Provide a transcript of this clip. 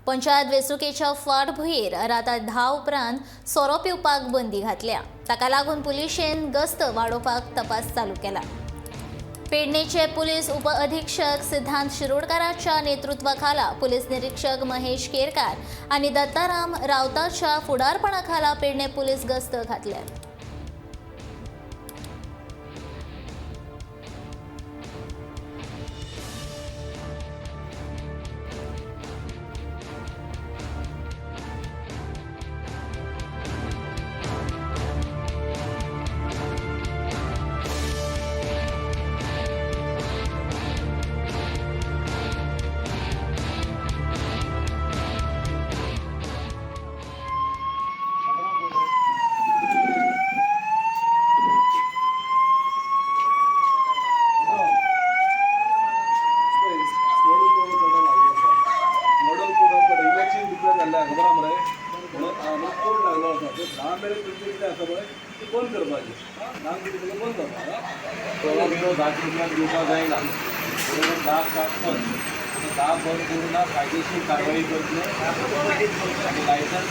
पंचायत वेंचणुकेच्या फाटभुंयेर राता 10 उपरांत सोरो पिवपाक बंदी घातल्या। ताका लागून पुलिशेन गस्त वाडोवपाक तपास चालू केला। पेडणेचे पुलीस उप अधीक्षक सिद्धांत शिरोडकाराच्या नेतृत्वाखाला पुलीस निरीक्षक महेश केरकार आणि दत्ताराम रावताच्या फुडारपणाखाला पेडणे पुलीस गस्त घातल्यात। बंद करपाचे बंद करपाक 10 रुपया दिवपाक जायना 10 बंद करून कायदेशीर कारवाई करतले आणि लायसन्स